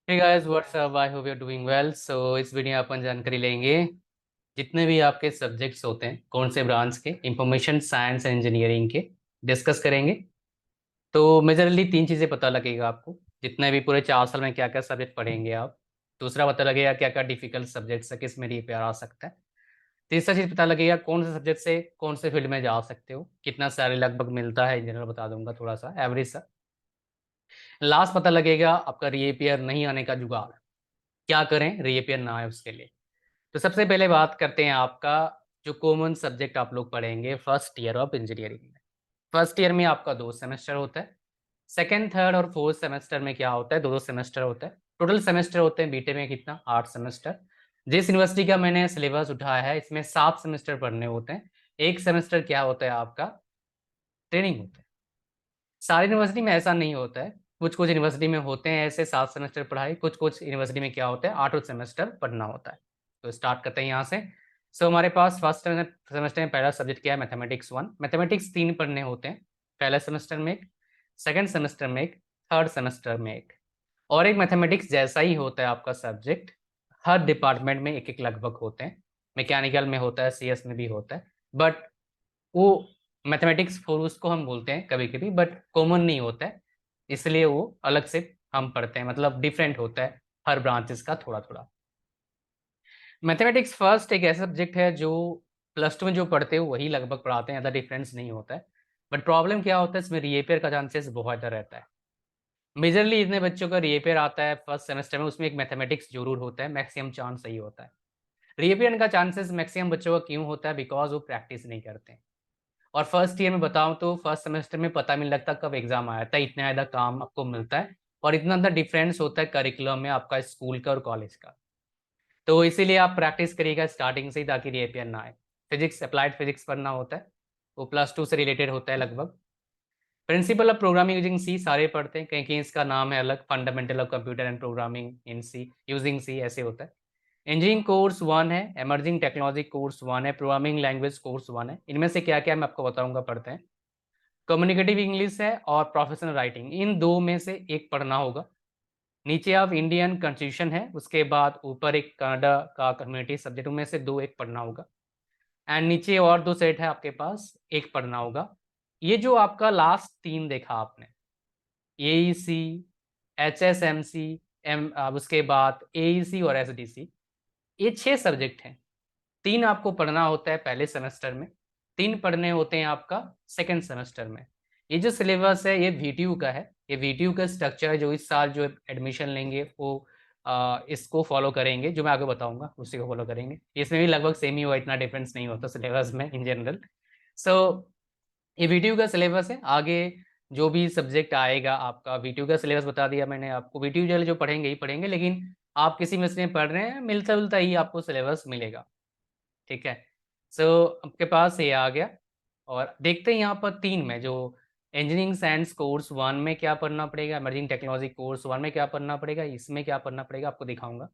Hey guys what's up, I hope you are doing well. So इस video में अपन जानकारी लेंगे जितने भी आपके सब्जेक्ट्स होते हैं कौन से ब्रांच के, इंफॉर्मेशन साइंस एंड इंजीनियरिंग के डिस्कस करेंगे। तो मेजरली तीन चीज़ें पता लगेगा आपको, जितने भी पूरे 4 साल में क्या क्या सब्जेक्ट पढ़ेंगे आप। दूसरा पता लगेगा क्या क्या डिफिकल्ट सब्जेक्ट्स है, किस में रिपेयर आ सकता है। तीसरा चीज़ पता लगेगा कौन से सब्जेक्ट से कौन से फील्ड में जा सकते हो, कितना सैलरी लगभग मिलता है, इन जनरल बता दूंगा थोड़ा सा एवरेज सा। लास्ट पता लगेगा आपका रीपेयर नहीं आने का जुगाड़, क्या करें रीपेयर ना आए उसके लिए। तो सबसे पहले बात करते हैं आपका जो कॉमन सब्जेक्ट आप लोग पढ़ेंगे फर्स्ट ईयर ऑफ इंजीनियरिंग में। फर्स्ट ईयर में आपका 2 सेमेस्टर होता है। सेकेंड थर्ड और फोर्थ सेमेस्टर में क्या होता है, दो दो सेमेस्टर होता है। टोटल सेमेस्टर होते हैं बीटे में कितना, 8 सेमेस्टर। जिस यूनिवर्सिटी का मैंने सिलेबस उठाया है इसमें 7 सेमेस्टर पढ़ने होते हैं। एक सेमेस्टर क्या होता है आपका, ट्रेनिंग होता है। सारी यूनिवर्सिटी में ऐसा नहीं होता है, कुछ कुछ यूनिवर्सिटी में होते हैं ऐसे 7 सेमेस्टर पढ़ाई, कुछ कुछ यूनिवर्सिटी में क्या होता है 8 सेमेस्टर पढ़ना होता है। तो स्टार्ट करते हैं यहाँ से। सो हमारे पास फर्स्ट सेमेस्टर में पहला सब्जेक्ट क्या है, मैथमेटिक्स 1। मैथमेटिक्स 3 पढ़ने होते हैं, पहले सेमेस्टर में एक, सेकेंड सेमेस्टर में एक, थर्ड सेमेस्टर में एक। और एक मैथमेटिक्स जैसा ही होता है आपका सब्जेक्ट, हर डिपार्टमेंट में एक एक लगभग होते हैं। मैकेनिकल में होता है, सीएस में भी होता है, बट वो मैथमेटिक्स फोर उसको हम बोलते हैं कभी कभी, बट कॉमन नहीं होता है, इसलिए वो अलग से हम पढ़ते हैं, मतलब डिफरेंट होता है हर ब्रांचेस का थोड़ा थोड़ा। मैथमेटिक्स फर्स्ट एक ऐसा सब्जेक्ट है जो प्लस टू में जो पढ़ते हो वही लगभग पढ़ाते हैं, ज़्यादा डिफरेंस नहीं होता है। बट प्रॉब्लम क्या होता है, इसमें रीअपेयर का चांसेस बहुत ज़्यादा रहता है। मेजरली इतने बच्चों का रीअपेयर आता है फर्स्ट सेमेस्टर में, उसमें एक मैथमेटिक्स जरूर होता है, मैक्सिमम चांस सही होता है। रीअपेयर का चांसेस मैक्सिमम बच्चों का क्यों होता है, बिकॉज वो प्रैक्टिस नहीं करते हैं। और फर्स्ट ईयर में बताऊं तो फर्स्ट सेमेस्टर में पता नहीं लगता कब एग्जाम आया था, इतना ज़्यादा काम आपको मिलता है और इतना ज़्यादा डिफरेंस होता है करिकुलम में आपका स्कूल का और कॉलेज का। तो इसीलिए आप प्रैक्टिस करिएगा स्टार्टिंग से ही, ताकि रीअपेयर ना आए। फिजिक्स, अप्लाइड फिजिक्स पढ़ना होता है, वो प्लस 2 से रिलेटेड होता है लगभग। Principle of programming using C सारे पढ़ते हैं, कहीं कहीं इसका नाम है अलग, fundamental of computer and programming in C using C ऐसे होता है। इंजीनियरिंग कोर्स 1 है, एमर्जिंग टेक्नोलॉजी कोर्स 1 है, प्रोग्रामिंग लैंग्वेज कोर्स 1 है। इनमें से क्या क्या मैं आपको बताऊंगा, पढ़ते हैं। कम्युनिकेटिव इंग्लिश है और प्रोफेशनल राइटिंग, इन दो में से एक पढ़ना होगा। नीचे आप इंडियन कॉन्स्टिट्यूशन है, उसके बाद ऊपर एक कनाडा का कम्युनिटी सब्जेक्ट में से दो एक पढ़ना होगा। एंड नीचे और दो सेट है आपके पास, एक पढ़ना होगा। ये जो आपका लास्ट तीन देखा आपने, एईसी, एचएसएमसी, उसके बाद एईसी और एसडीसी, ये 6 सब्जेक्ट हैं। 3 आपको पढ़ना होता है पहले सेमेस्टर में, 3 पढ़ने होते हैं आपका सेकेंड सेमेस्टर में। ये जो सिलेबस है ये वीटीयू का है, ये वीटीयू का स्ट्रक्चर है, जो इस साल जो एडमिशन लेंगे वो इसको फॉलो करेंगे, जो मैं आगे बताऊंगा उसी को फॉलो करेंगे। इसमें भी लगभग सेम ही हुआ, इतना डिफरेंस नहीं होता सिलेबस में इन जनरल। सो ये वीटीयू का सिलेबस है। आगे जो भी सब्जेक्ट आएगा आपका, वीटीयू का सिलेबस बता दिया मैंने आपको, वीटीयू जो पढ़ेंगे ही पढ़ेंगे, लेकिन आप किसी में से पढ़ रहे हैं मिलता जुलता ही आपको सिलेबस मिलेगा। ठीक है। सो आपके पास ये आ गया। और देखते हैं यहाँ पर 3 में, जो इंजीनियरिंग साइंस कोर्स 1 में क्या पढ़ना पड़ेगा, इमर्जिंग टेक्नोलॉजी कोर्स 1 में क्या पढ़ना पड़ेगा, इसमें क्या पढ़ना पड़ेगा आपको दिखाऊंगा।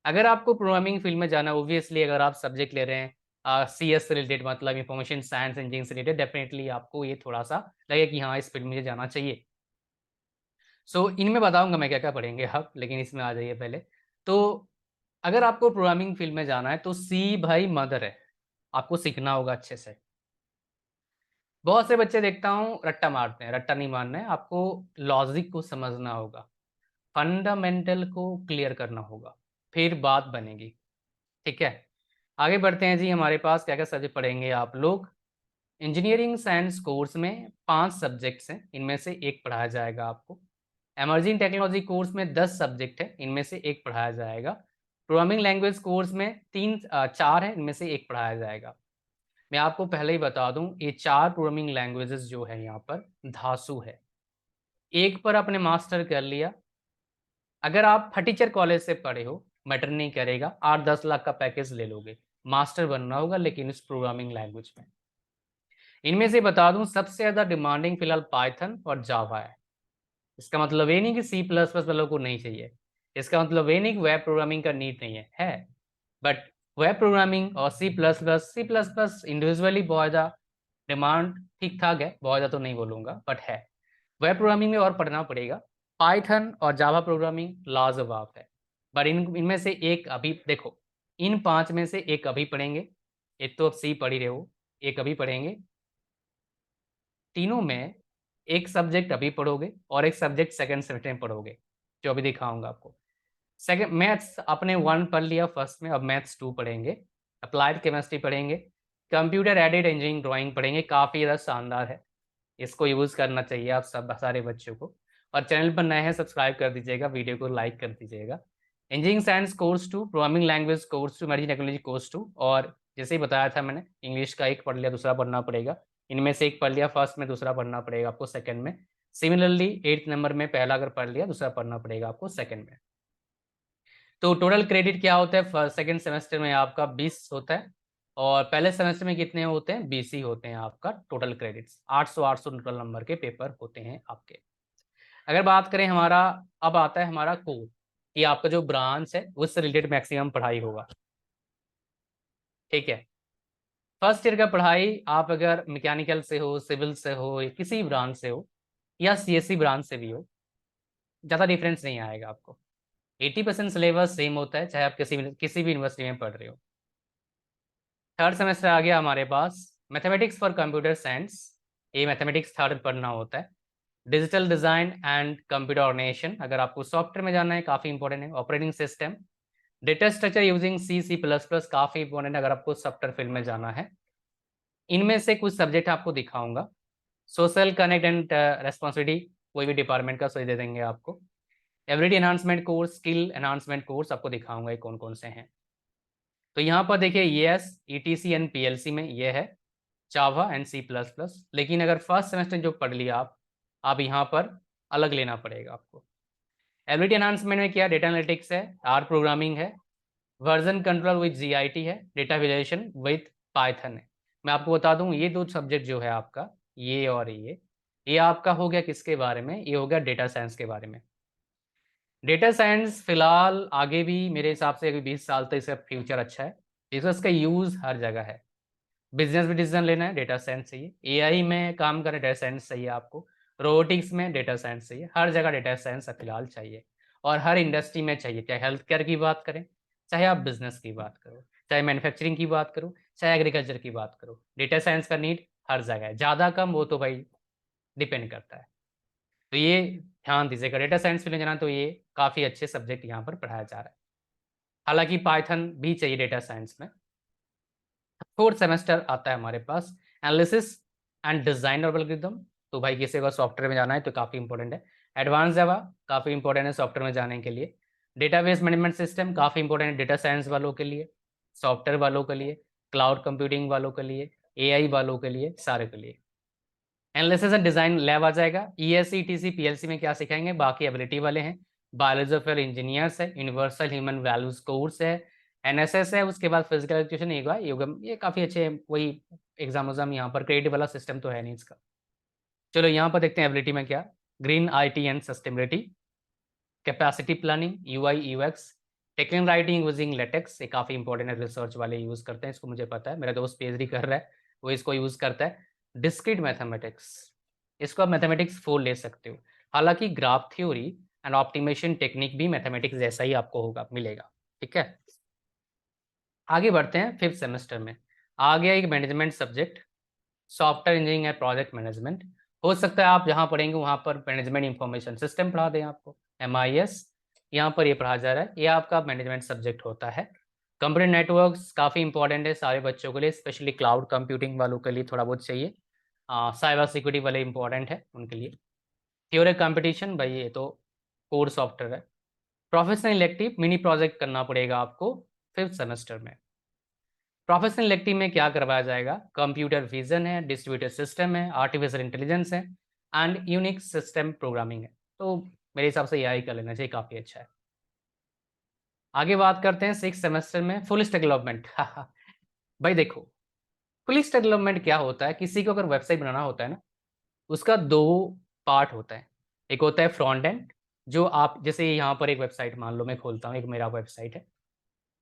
अगर आपको प्रोग्रामिंग फील्ड में जाना, ओब्वियसली अगर आप सब्जेक्ट ले रहे हैं सी एस से रिलेटेड, मतलब इंफॉर्मेशन साइंस इंजीनियरिंग से रिलेटेड, डेफिनेटली आपको ये थोड़ा सा लगे कि हाँ इस फील्ड में मुझे जाना चाहिए। सो इनमें बताऊंगा मैं क्या क्या पढ़ेंगे आप, लेकिन इसमें आ जाइए पहले। तो अगर आपको प्रोग्रामिंग फील्ड में जाना है तो सी भाई मदर है, आपको सीखना होगा अच्छे से। बहुत से बच्चे देखता हूँ रट्टा मारते हैं, रट्टा नहीं मारना है आपको, लॉजिक को समझना होगा, फंडामेंटल को क्लियर करना होगा, फिर बात बनेगी। ठीक है। आगे बढ़ते हैं जी, हमारे पास क्या क्या सब्जेक्ट पढ़ेंगे आप लोग। इंजीनियरिंग साइंस कोर्स में 5 सब्जेक्ट्स हैं, इनमें से एक पढ़ाया जाएगा आपको। एमर्जिंग टेक्नोलॉजी कोर्स में 10 सब्जेक्ट है, इनमें से एक पढ़ाया जाएगा। प्रोग्रामिंग लैंग्वेज कोर्स में 4 है, इनमें से एक पढ़ाया जाएगा। मैं आपको पहले ही बता दूं, ये 4 प्रोग्रामिंग लैंग्वेजेस जो है यहाँ पर धासु है। एक पर आपने मास्टर कर लिया, अगर आप फटीचर कॉलेज से पढ़े हो, मैटर नहीं करेगा, 8-10 लाख का पैकेज ले लोगे, मास्टर बनना होगा लेकिन इस प्रोग्रामिंग लैंग्वेज में। इनमें से बता दूं सबसे ज़्यादा डिमांडिंग फिलहाल पाइथन और जावा है। इसका मतलब ये नहीं कि सी प्लस प्लस वालों को नहीं चाहिए, इसका मतलब ये नहीं कि वेब प्रोग्रामिंग का नीड नहीं है। बट वेब प्रोग्रामिंग और सी प्लस प्लस इंडिविजुअली बहुत ज़्यादा डिमांड ठीक ठाक है, बहुत ज़्यादा तो नहीं बोलूँगा बट है। वेब प्रोग्रामिंग में और पढ़ना पड़ेगा, पाइथन और जावा प्रोग्रामिंग लाजवाब है, पर इनमें से एक अभी देखो, इन 5 में से एक अभी पढ़ेंगे, एक तो अब सी पढ़ ही रहे हो, एक अभी पढ़ेंगे, तीनों में एक सब्जेक्ट अभी पढ़ोगे और एक सब्जेक्ट सेकंड सेमेस्टर में पढ़ोगे, जो अभी दिखाऊंगा आपको। सेकंड मैथ्स आपने 1 पढ़ लिया फर्स्ट में, अब मैथ्स 2 पढ़ेंगे, अप्लाइड केमिस्ट्री पढ़ेंगे, कंप्यूटर एडेड इंजीनियरिंग ड्राइंग पढ़ेंगे, काफ़ी ज़्यादा शानदार है, इसको यूज़ करना चाहिए आप सब सारे बच्चों को। और चैनल पर नए हैं सब्सक्राइब कर दीजिएगा, वीडियो को लाइक कर दीजिएगा। Engineering science course 2, programming language course 2, emerging technology course 2, और जैसे ही बताया था मैंने, इंग्लिश का एक पढ़ लिया दूसरा पढ़ना पड़ेगा, इनमें से एक पढ़ लिया फर्स्ट में, दूसरा पढ़ना पड़ेगा आपको सेकंड में। सिमिलरली 8th नंबर में पहला अगर पढ़ लिया, दूसरा पढ़ना पड़ेगा आपको सेकंड में। तो टोटल क्रेडिट क्या होता है सेकंड सेमेस्टर में आपका 20 होता है, और पहले सेमेस्टर में कितने होते हैं, 20 ही होते हैं आपका टोटल क्रेडिट्स। 800 टोटल नंबर के पेपर होते हैं आपके। अगर बात करें हमारा, अब आता है हमारा कोर, कि आपका जो ब्रांच है उससे रिलेटेड मैक्सिमम पढ़ाई होगा, ठीक है। फर्स्ट ईयर का पढ़ाई आप अगर मैकेनिकल से हो, सिविल से हो, या किसी ब्रांच से हो, या सीएससी ब्रांच से भी हो, ज़्यादा डिफरेंस नहीं आएगा आपको। 80% सिलेबस सेम होता है, चाहे आप किसी भी यूनिवर्सिटी में पढ़ रहे हो। थर्ड सेमेस्टर आ गया हमारे पास, मैथमेटिक्स फॉर कंप्यूटर साइंस, ये मैथमेटिक्स थर्ड पढ़ना होता है। Digital design and computer organisation, अगर आपको सॉफ्टवेयर में जाना है काफ़ी इंपॉर्टेंट है। Operating system, data structure using C++, काफ़ी इंपॉर्टेंट है अगर आपको सॉफ्टवेयर फील्ड में जाना है। इनमें से कुछ सब्जेक्ट आपको दिखाऊंगा। सोशल कनेक्ट एंड रेस्पॉन्सिबिलिटी, कोई भी डिपार्टमेंट का सही दे देंगे आपको। Ability enhancement course, skill enhancement course आपको दिखाऊंगा ये कौन कौन से हैं। तो यहाँ पर देखिए ES, ETC एंड PLC में ये है जावा एंड C++, लेकिन अगर फर्स्ट सेमेस्टर जो पढ़ लिया आप यहाँ पर अलग लेना पड़ेगा आपको। एबिलिटी एनहांसमेंट में क्या, डेटा एनालिटिक्स है, आर प्रोग्रामिंग है, वर्जन कंट्रोल विद GIT है, डेटा विजुअलाइजेशन विद पाइथन है। मैं आपको बता दूं ये 2 सब्जेक्ट जो है आपका, ये और ये आपका हो गया किसके बारे में, ये हो गया डेटा साइंस के बारे में। डेटा साइंस फिलहाल आगे भी मेरे हिसाब से अभी 20 साल तक इसका फ्यूचर अच्छा है, because इसका यूज़ हर जगह है। बिजनेस में डिसीजन लेना है, डेटा साइंस चाहिए। AI में काम करें, डेटा साइंस चाहिए आपको। रोबोटिक्स में डेटा साइंस चाहिए, हर जगह डेटा साइंस फिलहाल चाहिए, और हर इंडस्ट्री में चाहिए, चाहे हेल्थ केयर की बात करें, चाहे आप बिजनेस की बात करो, चाहे मैन्युफैक्चरिंग की बात करो, चाहे एग्रीकल्चर की बात करो, डेटा साइंस का नीड हर जगह है। ज़्यादा कम वो तो भाई डिपेंड करता है। तो ये ध्यान दीजिएगा, डेटा साइंस फील्ड में जाना तो ये काफ़ी अच्छे सब्जेक्ट यहाँ पर पढ़ाया जा रहा है। हालांकि पाइथन भी चाहिए डेटा साइंस में। फोर्थ सेमेस्टर आता है हमारे पास analysis and design of algorithm, तो भाई किसी को सॉफ्टवेयर में जाना है तो काफ़ी इंपॉर्टेंट है। एडवांस जावा काफ़ी इंपॉर्टेंट है सॉफ्टवेयर में जाने के लिए। डेटाबेस मैनेजमेंट सिस्टम काफ़ी इंपॉर्टेंट है डेटा साइंस वालों के लिए, सॉफ्टवेयर वालों के लिए, क्लाउड कंप्यूटिंग वालों के लिए, AI वालों के लिए, सारे के लिए। एनालिसिस एंड डिजाइन लैब आ जाएगा। ESC ETC PLC में क्या सिखाएंगे, बाकी एबिलिटी वाले हैं। बायोलॉजी ऑफ इंजीनियर्स है, यूनिवर्सल ह्यूमन वैल्यूज कोर्स है, NSS है, उसके बाद फिजिकल एजुकेशन योगम, ये काफ़ी अच्छे हैं। वही एग्जाम यहाँ पर क्रेडिट वाला सिस्टम तो है नहीं इसका। चलो यहाँ पर देखते हैं एबिलिटी में क्या, green IT and sustainability, capacity planning, UI UX, technical writing using latex, ये काफ़ी इंपॉर्टेंट है, रिसर्च वाले यूज़ करते हैं इसको, मुझे पता है, मेरा दोस्त PhD कर रहा है वो इसको यूज़ करता है। डिस्क्रीट मैथमेटिक्स, इसको आप मैथमेटिक्स 4 ले सकते हो। हालांकि graph theory and optimisation technique भी मैथमेटिक्स जैसा ही आपको होगा मिलेगा, ठीक है। आगे बढ़ते हैं फिफ्थ सेमेस्टर में, आ गया एक management subject, software engineering and project management. हो सकता है आप जहाँ पढ़ेंगे वहाँ पर मैनेजमेंट इंफॉर्मेशन सिस्टम पढ़ा दें आपको, MIS, यहाँ पर ये पढ़ा जा रहा है, ये आपका मैनेजमेंट सब्जेक्ट होता है। कंप्यूटर नेटवर्क्स काफ़ी इंपॉर्टेंट है सारे बच्चों के लिए, स्पेशली क्लाउड कंप्यूटिंग वालों के लिए थोड़ा बहुत चाहिए। साइबर सिक्योरिटी वाले इंपॉर्टेंट है उनके लिए। थ्योरी कंपटीशन, भाई ये तो कोर सॉफ्टवेयर है। प्रोफेशनल इलेक्टिव मिनी प्रोजेक्ट करना पड़ेगा आपको फिफ्थ सेमेस्टर में। प्रोफेशनल इलेक्टिव में क्या करवाया जाएगा, कंप्यूटर विजन है, डिस्ट्रीब्यूटेड सिस्टम है, आर्टिफिशियल इंटेलिजेंस है, एंड यूनिक सिस्टम प्रोग्रामिंग है। तो मेरे हिसाब से यही कर लेना चाहिए, काफ़ी अच्छा है। आगे बात करते हैं सिक्स सेमेस्टर में फुल स्टैक डेवलपमेंट। भाई देखो, फुल स्टैक डेवलपमेंट क्या होता है, किसी को अगर वेबसाइट बनाना होता है ना, उसका 2 पार्ट होता है। एक होता है फ्रंट एंड, जो आप जैसे यहाँ पर एक वेबसाइट मान लो मैं खोलता हूँ, एक मेरा वेबसाइट है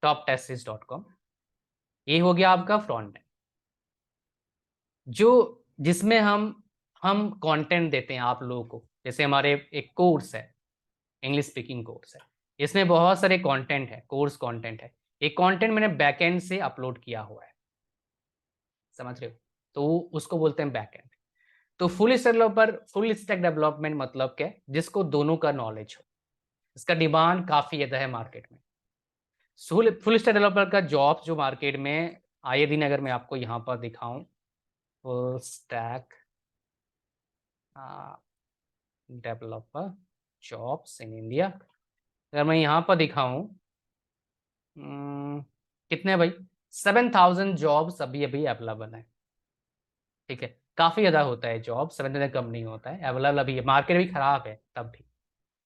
toptestis.com, ये हो गया आपका फ्रंट एंड, जो जिसमें हम कंटेंट देते हैं आप लोगों को। जैसे हमारे एक कोर्स है, इंग्लिश स्पीकिंग कोर्स है। इसमें बहुत सारे कंटेंट है, कोर्स कंटेंट है। एक कंटेंट मैंने बैकएंड से अपलोड किया हुआ है, समझ रहे हो, तो उसको बोलते हैं बैकएंड। तो फुल स्टैक डेवलपमेंट मतलब क्या, जिसको दोनों का नॉलेज हो। इसका डिमांड काफी ज्यादा है मार्केट में। फुल स्टैक डेवलपर का जॉब जो मार्केट में आए दिन, अगर मैं आपको यहाँ पर दिखाऊं, full stack developer jobs in India, अगर मैं यहाँ पर दिखाऊं, कितने भाई, 7,000 जॉब्स अभी अभी अवेलेबल है। ठीक है, काफी ज्यादा होता है जॉब, 7,000 कम नहीं होता है, अवेलेबल अभी है, मार्केट भी खराब है तब भी।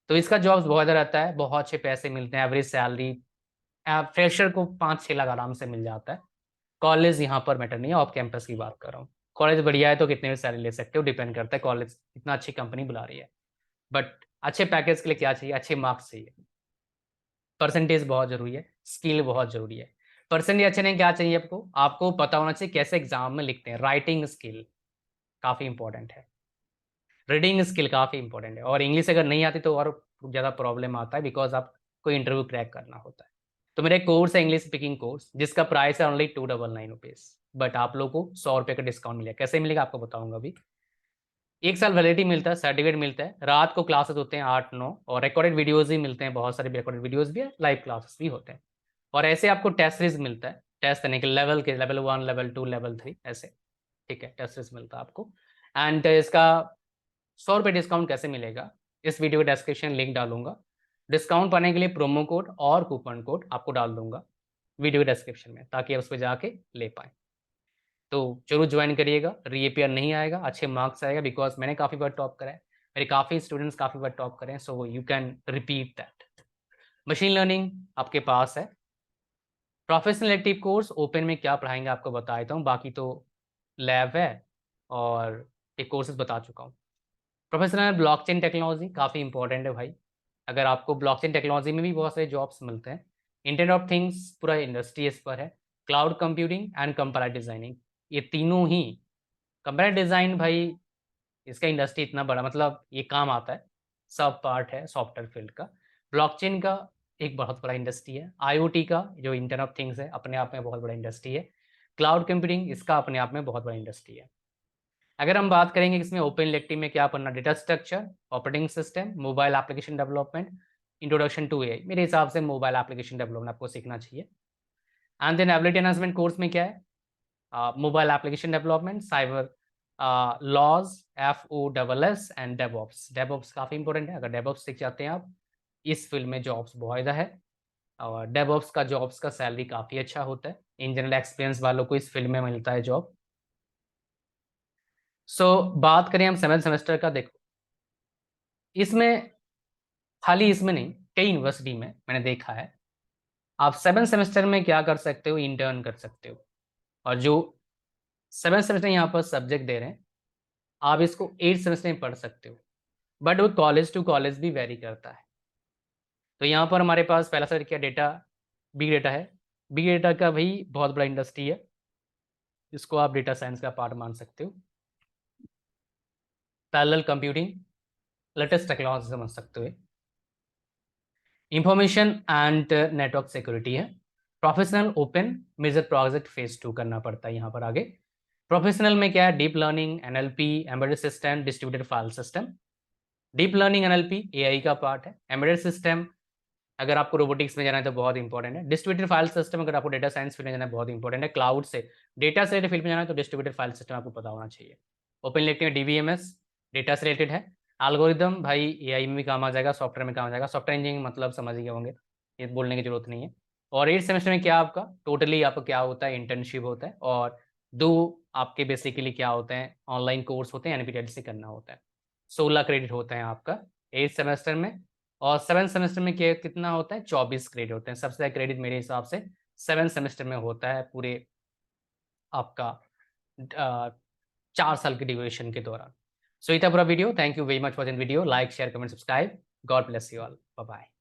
तो इसका जॉब्स बहुत ज्यादा रहता है, बहुत अच्छे पैसे मिलते हैं, एवरेज सैलरी फ्रेशर को 5-6 लाख आराम से मिल जाता है। कॉलेज यहाँ पर मैटर नहीं है, ऑफ कैंपस की बात कर रहा हूँ। कॉलेज बढ़िया है तो कितने भी सैलरी ले सकते हो, डिपेंड करता है कॉलेज इतना अच्छी कंपनी बुला रही है। बट अच्छे पैकेज के लिए क्या चाहिए, अच्छे मार्क्स चाहिए, परसेंटेज बहुत जरूरी है, स्किल बहुत जरूरी है। परसेंटेज अच्छे नहीं, क्या चाहिए आपको, आपको पता होना चाहिए कैसे एग्जाम में लिखते हैं, राइटिंग स्किल काफी इंपॉर्टेंट है, रीडिंग स्किल काफी इंपॉर्टेंट है, और इंग्लिश अगर नहीं आती तो और ज्यादा प्रॉब्लम आता है, बिकॉज आपको इंटरव्यू क्रैक करना होता है। तो मेरा एक कोर्स है इंग्लिश स्पीकिंग कोर्स, जिसका प्राइस है ओनली 299 रुपीज, बट आप लोगों को 100 रुपये का डिस्काउंट मिलेगा। कैसे मिलेगा आपको बताऊंगा अभी। 1 साल वैलिडिटी मिलता है, सर्टिफिकेट मिलता है, रात को क्लासेस होते हैं 8-9, और रिकॉर्डेड वीडियोज भी मिलते हैं, बहुत सारे रिकॉर्डेड वीडियोज भी है, लाइव क्लासेस भी होते हैं। और ऐसे आपको टेस्ट सीरीज मिलता है, टेस्ट देने के लेवल 1, लेवल 2, लेवल 3 ऐसे। ठीक है, टेस्ट सीरीज मिलता है आपको। एंड इसका 100 रुपये डिस्काउंट कैसे मिलेगा, इस वीडियो का डिस्क्रिप्शन लिंक डालूंगा। डिस्काउंट पाने के लिए प्रोमो कोड और कूपन कोड आपको डाल दूंगा वीडियो के डिस्क्रिप्शन में, ताकि आप उस पर जाके ले पाएँ। तो जरूर ज्वाइन करिएगा, रीअपियर नहीं आएगा, अच्छे मार्क्स आएगा, बिकॉज मैंने काफ़ी बार टॉप करा है, मेरे काफ़ी स्टूडेंट्स काफ़ी बार टॉप करें, so you can repeat that. Machine learning आपके पास है। प्रोफेशनल इलेक्टिव कोर्स ओपन में क्या पढ़ाएंगे आपको बता देता हूँ, बाकी तो लैब है और एक कोर्सेज बता चुका हूँ। प्रोफेशनल ब्लॉकचेन टेक्नोलॉजी काफ़ी इंपॉर्टेंट है भाई, अगर आपको ब्लॉकचेन टेक्नोलॉजी में भी बहुत सारे जॉब्स मिलते हैं। इंटरनेट ऑफ थिंग्स पूरा इंडस्ट्री इस पर है। Cloud computing and compiler designing, ये तीनों ही। कंपाइलर डिजाइन भाई, इसका इंडस्ट्री इतना बड़ा, मतलब ये काम आता है, सब पार्ट है सॉफ्टवेयर फील्ड का। ब्लॉकचेन का एक बहुत बड़ा इंडस्ट्री है। आईओटी का जो इंटरनेट ऑफ थिंग्स है, अपने आप में बहुत बड़ा इंडस्ट्री है। क्लाउड कंप्यूटिंग इसका अपने आप में बहुत बड़ा इंडस्ट्री है। अगर हम बात करेंगे इसमें ओपन इलेक्टिव में क्या पढ़ना, data structure, operating system, mobile application development, introduction to AI, मेरे हिसाब से मोबाइल एप्लीकेशन डेवलपमेंट आपको सीखना चाहिए। And then ability enhancement course में क्या है, mobile application development, cyber laws, FOSS and DevOps. DevOps काफ़ी इंपॉर्टेंट है, अगर डेवऑप्स सीख जाते हैं आप, इस फील्ड में जॉब्स बहुत ज़्यादा है, और डेवऑप्स का जॉब्स का सैलरी काफ़ी अच्छा होता है, इन जनरल एक्सपीरियंस वालों को इस फील्ड में मिलता है जॉब। सो बात करें हम 7th सेमेस्टर का, देखो इसमें खाली इसमें नहीं, कई यूनिवर्सिटी में मैंने देखा है, आप 7th सेमेस्टर में क्या कर सकते हो, इंटर्न कर सकते हो, और जो 7th सेमेस्टर यहाँ पर सब्जेक्ट दे रहे हैं, आप इसको 8th सेमेस्टर में पढ़ सकते हो, बट वो कॉलेज टू कॉलेज भी वेरी करता है। तो यहाँ पर हमारे पास पहला सब्जेक्ट क्या, डेटा, बिग डेटा है। बिग डेटा का भी बहुत बड़ा इंडस्ट्री है, इसको आप डेटा साइंस का पार्ट मान सकते हो। पैरेलल कंप्यूटिंग, लेटेस्ट टेक्नोलॉजी समझ सकते हो। इंफॉर्मेशन एंड नेटवर्क सिक्योरिटी है। Professional open major project phase 2 करना पड़ता है यहाँ पर आगे। प्रोफेशनल में क्या है, deep learning, NLP, embedded system, distributed file system. Deep learning NLP AI का पार्ट है। एम्बेडेड सिस्टम अगर आपको रोबोटिक्स में जाना है तो बहुत इंपॉर्टेंट है। डिस्ट्रीब्यूटेड फाइल सिस्टम अगर आपको डेटा साइंस फील्ड में जाना है बहुत इंपॉर्टेंट है। क्लाउड से डेटा से रिलेटेड फील्ड में जाना है तो डिस्ट्रीब्यूटेड फाइल सिस्टम आपको पता होना चाहिए। ओपन इलेक्टिव DBMS डेटा से रिलेटेड है। एल्गोरिदम भाई AI में भी काम आ जाएगा, सॉफ्टवेयर में काम आ जाएगा। सॉफ्टवेयर इंजीनियरिंग मतलब समझ ही गए होंगे, ये बोलने की जरूरत नहीं है। और 8th सेमेस्टर में क्या आपका टोटली आपका क्या होता है, इंटर्नशिप होता है, और 2 आपके बेसिकली क्या होते हैं, ऑनलाइन कोर्स होते हैं, NPTEL से करना होता है। 16 क्रेडिट होता है आपका 8th सेमेस्टर में। और 7th सेमेस्टर में क्या कितना होता है, 24 क्रेडिट होते हैं। सबसे ज़्यादा क्रेडिट मेरे हिसाब से 7th सेमेस्टर में होता है, पूरे आपका 4 साल के ड्यूरेशन के दौरान। सो ये था पूरा video. Thank you very much for the video. Like, share, comment, subscribe. God bless you all. Bye bye.